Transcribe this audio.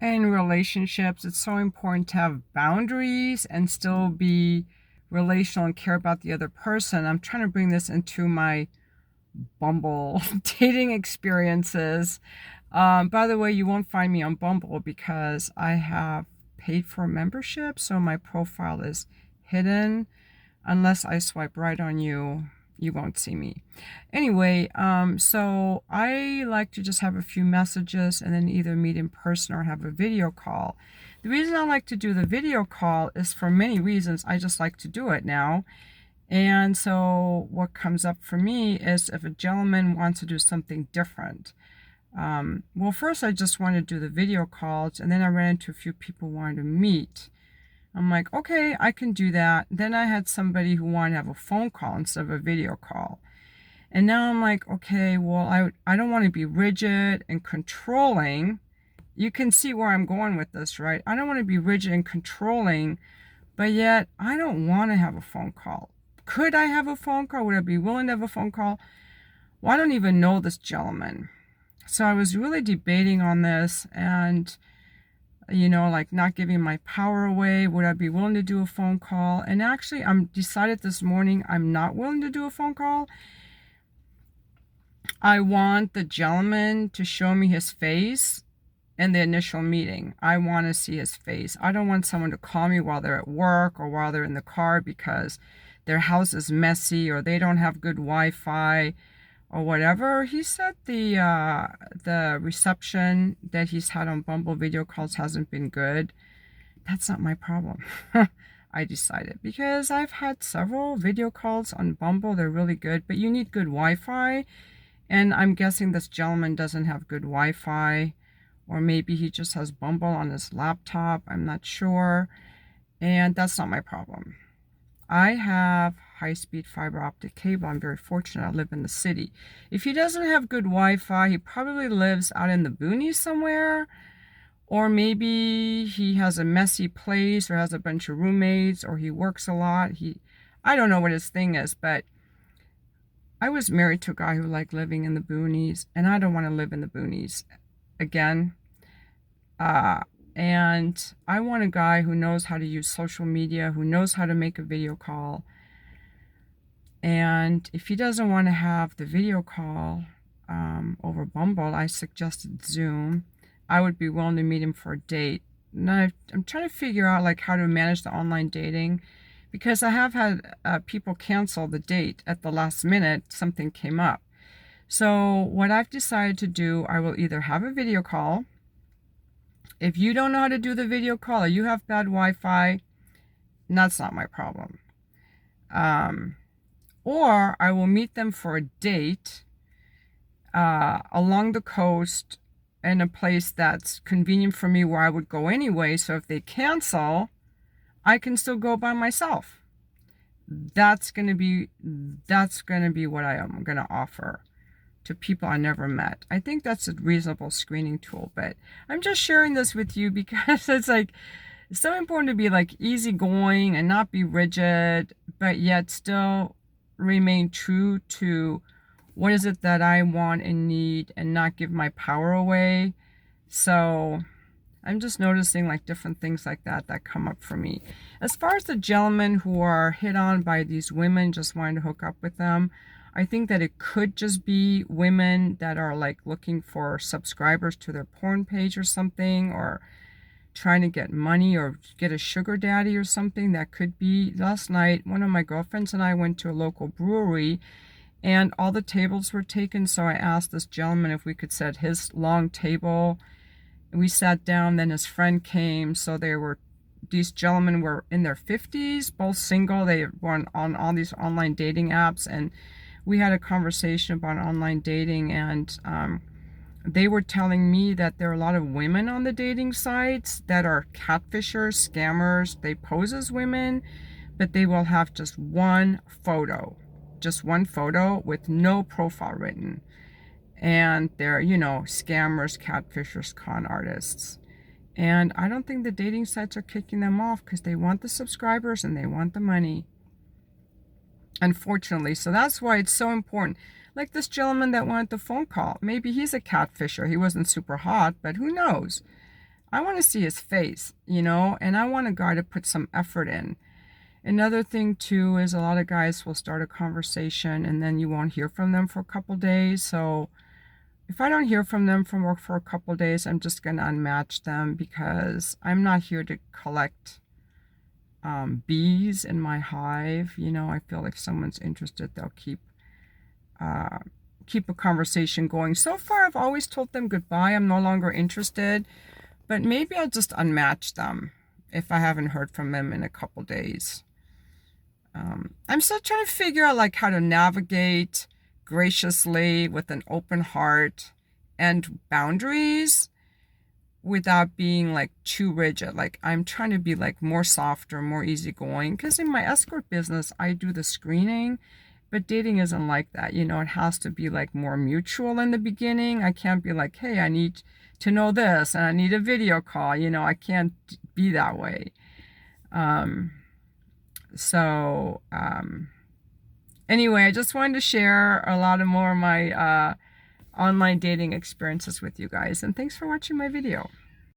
In relationships, it's so important to have boundaries and still be relational and care about the other person. I'm trying to bring this into my Bumble dating experiences. By the way, you won't find me on Bumble because I have paid for a membership, so my profile is hidden. Unless I swipe right on you, you won't see me. Anyway, so I like to just have a few messages and then either meet in person or have a video call. The reason I like to do the video call is for many reasons. I just like to do it now. And so what comes up for me is if a gentleman wants to do something different. Well, first I just wanted to do the video calls, and then I ran into a few people who wanted to meet. I'm like, okay, I can do that. Then I had somebody who wanted to have a phone call instead of a video call. And now I'm like, okay, well, I don't want to be rigid and controlling. You can see where I'm going with this, right? I don't want to be rigid and controlling, but yet I don't want to have a phone call. Could I have a phone call? Would I be willing to have a phone call? Well, I don't even know this gentleman. So I was really debating on this and, like not giving my power away. Would I be willing to do a phone call? And actually, I'm decided this morning I'm not willing to do a phone call. I want the gentleman to show me his face in the initial meeting. I want to see his face. I don't want someone to call me while they're at work or while they're in the car because their house is messy or they don't have good Wi-Fi or whatever. He said the reception that he's had on Bumble video calls hasn't been good. That's not my problem. I decided because I've had several video calls on Bumble. They're really good, but you need good Wi-Fi. And I'm guessing this gentleman doesn't have good Wi-Fi, or maybe he just has Bumble on his laptop. I'm not sure. And that's not my problem. I have high-speed fiber optic cable. I'm very fortunate. I live in the city. If he doesn't have good Wi-Fi, he probably lives out in the boonies somewhere, or maybe he has a messy place or has a bunch of roommates, or he works a lot. I don't know what his thing is, but I was married to a guy who liked living in the boonies, and I don't want to live in the boonies again. And I want a guy who knows how to use social media, who knows how to make a video call. And if he doesn't want to have the video call over Bumble, I suggested Zoom. I would be willing to meet him for a date. And I'm trying to figure out like how to manage the online dating, because I have had people cancel the date at the last minute. Something came up. So what I've decided to do, I will either have a video call. If you don't know how to do the video call or you have bad Wi-Fi, that's not my problem. Or I will meet them for a date along the coast in a place that's convenient for me where I would go anyway. So if they cancel, I can still go by myself. That's gonna be what I am gonna offer to people I never met. I think that's a reasonable screening tool, but I'm just sharing this with you because it's so important to be like easygoing and not be rigid, but yet still remain true to what is it that I want and need and not give my power away. So I'm just noticing like different things like that come up for me. As far as the gentlemen who are hit on by these women just wanting to hook up with them, I think that it could just be women that are like looking for subscribers to their porn page or something, or trying to get money or get a sugar daddy or something. That could be. Last night, one of my girlfriends and I went to a local brewery and all the tables were taken. So I asked this gentleman if we could set his long table. We sat down, then his friend came. So these gentlemen were in their 50s, both single. They were on all these online dating apps, and we had a conversation about online dating, and they were telling me that there are a lot of women on the dating sites that are catfishers, scammers. They pose as women, but they will have just one photo with no profile written. And they're, scammers, catfishers, con artists. And I don't think the dating sites are kicking them off because they want the subscribers and they want the money. Unfortunately. So that's why it's so important. Like this gentleman that wanted the phone call. Maybe he's a catfisher. He wasn't super hot, but who knows? I want to see his face, you know, and I want a guy to put some effort in. Another thing too is a lot of guys will start a conversation and then you won't hear from them for a couple days. So if I don't hear from them for a couple days, I'm just going to unmatch them, because I'm not here to collect bees in my hive. You know, I feel like if someone's interested, they'll uh, keep a conversation going. So far, I've always told them goodbye. I'm no longer interested, but maybe I'll just unmatch them if I haven't heard from them in a couple days. I'm still trying to figure out like how to navigate graciously with an open heart and boundaries without being like too rigid. Like I'm trying to be like more softer, more easygoing, because in my escort business I do the screening, but dating isn't like that. You know, it has to be like more mutual in the beginning. I can't be like, hey, I need to know this and I need a video call. You know, I can't be that way. Anyway, I just wanted to share a lot of more of my online dating experiences with you guys, and thanks for watching my video.